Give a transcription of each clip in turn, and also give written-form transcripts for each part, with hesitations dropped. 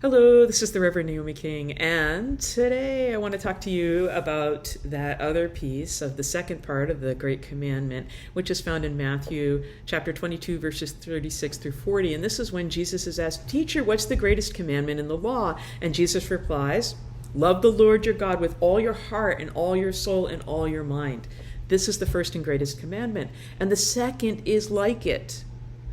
Hello, this is the Reverend Naomi King, and today I want to talk to you about that other piece of the second part of the Great Commandment, which is found in Matthew chapter 22, verses 36 through 40. And this is when Jesus is asked, "Teacher, what's the greatest commandment in the law?" And Jesus replies, "Love the Lord your God with all your heart and all your soul and all your mind. This is the first and greatest commandment. And the second is like it.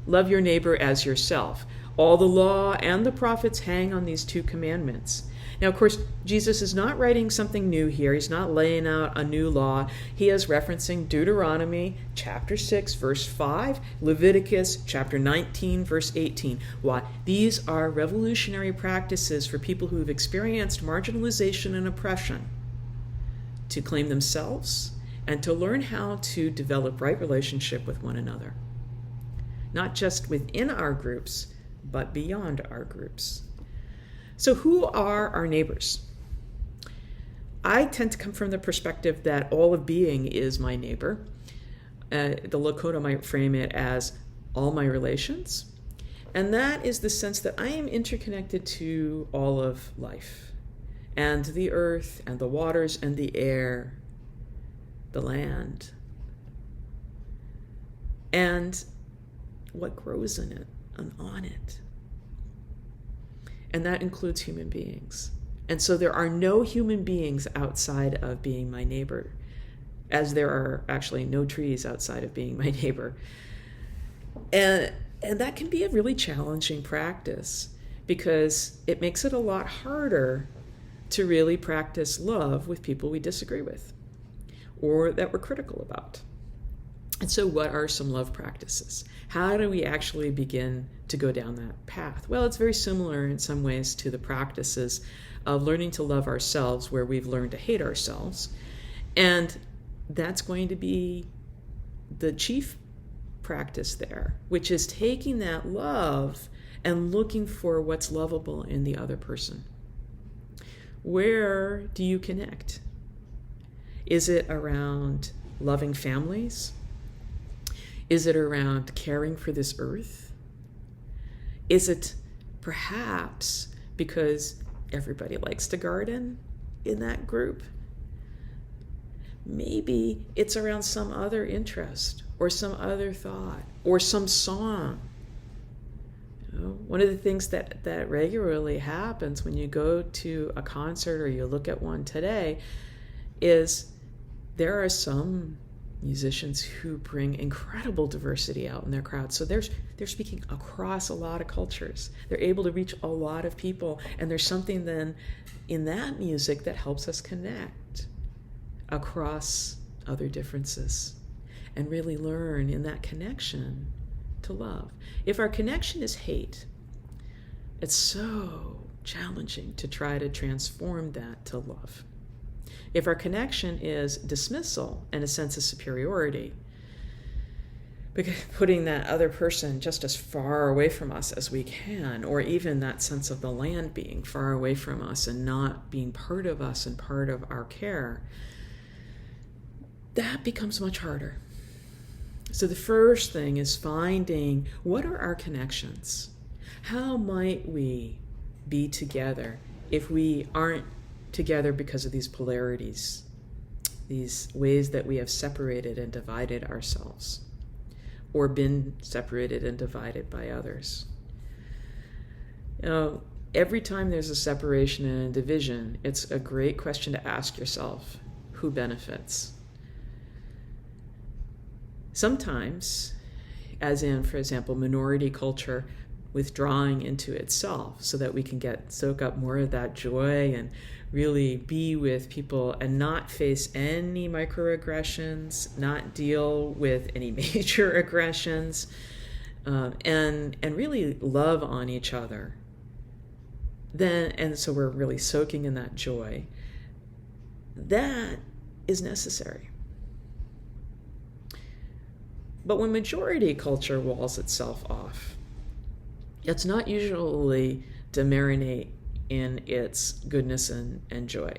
Love your neighbor as yourself. All the law and the prophets hang on these two commandments." Now, of course, Jesus is not writing something new here. He's not laying out a new law. He is referencing Deuteronomy chapter 6, verse 5, Leviticus chapter 19, verse 18. Why? These are revolutionary practices for people who have experienced marginalization and oppression to claim themselves and to learn how to develop right relationship with one another. Not just within our groups, but beyond our groups. So who are our neighbors? I tend to come from the perspective that all of being is my neighbor. The Lakota might frame it as all my relations. And that is the sense that I am interconnected to all of life, and the earth, and the waters, and the air, the land, and what grows in it and on it. And that includes human beings. And so there are no human beings outside of being my neighbor, as there are actually no trees outside of being my neighbor. And that can be a really challenging practice, because it makes it a lot harder to really practice love with people we disagree with or that we're critical about. And so what are some love practices? How do we actually begin to go down that path? Well, it's very similar in some ways to the practices of learning to love ourselves, where we've learned to hate ourselves. And that's going to be the chief practice there, which is taking that love and looking for what's lovable in the other person. Where do you connect? Is it around loving families? Is it around caring for this earth? Is it perhaps because everybody likes to garden in that group? Maybe it's around some other interest or some other thought or some song. One of the things that regularly happens when you go to a concert or you look at one today is there are some musicians who bring incredible diversity out in their crowd. So they're speaking across a lot of cultures. They're able to reach a lot of people. And there's something then in that music that helps us connect across other differences and really learn in that connection to love. If our connection is hate, it's so challenging to try to transform that to love. If our connection is dismissal and a sense of superiority, putting that other person just as far away from us as we can, or even that sense of the land being far away from us and not being part of us and part of our care, that becomes much harder. So the first thing is finding, what are our connections? How might we be together if we aren't together because of these polarities, these ways that we have separated and divided ourselves, or been separated and divided by others? Every time there's a separation and a division, it's a great question to ask yourself, who benefits? Sometimes, as in, for example, minority culture withdrawing into itself so that we can soak up more of that joy and really be with people and not face any microaggressions, not deal with any major aggressions, and really love on each other. And so we're really soaking in that joy. That is necessary. But when majority culture walls itself off, it's not usually to marinate in its goodness and joy.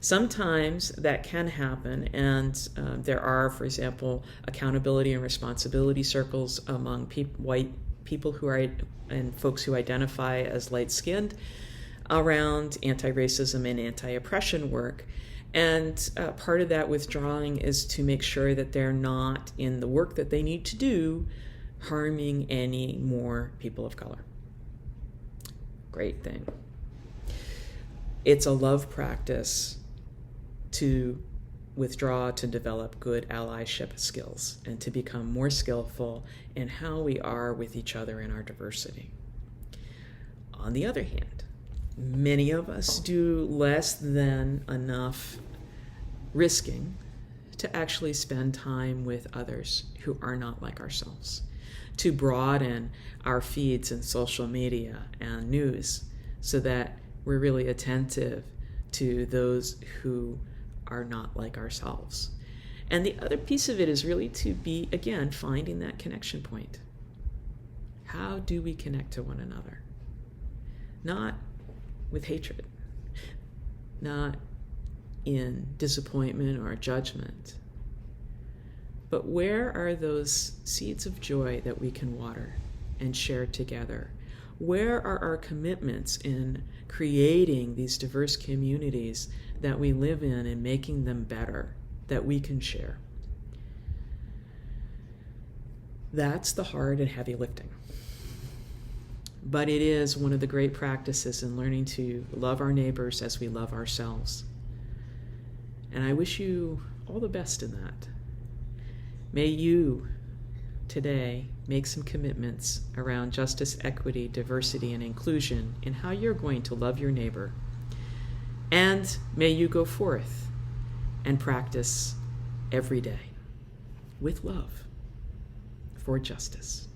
Sometimes that can happen, and there are, for example, accountability and responsibility circles among white people who are and folks who identify as light-skinned around anti-racism and anti-oppression work. And part of that withdrawing is to make sure that they're not, in the work that they need to do, harming any more people of color. Great thing. It's a love practice to withdraw, to develop good allyship skills, and to become more skillful in how we are with each other in our diversity. On the other hand, many of us do less than enough risking to actually spend time with others who are not like ourselves, to broaden our feeds in social media and news so that we're really attentive to those who are not like ourselves. And the other piece of it is really to be, again, finding that connection point. How do we connect to one another? Not with hatred, not in disappointment or judgment, but where are those seeds of joy that we can water and share together? Where are our commitments in creating these diverse communities that we live in and making them better, that we can share? That's the hard and heavy lifting. But it is one of the great practices in learning to love our neighbors as we love ourselves. And I wish you all the best in that. May you today make some commitments around justice, equity, diversity, and inclusion in how you're going to love your neighbor. And may you go forth and practice every day with love for justice.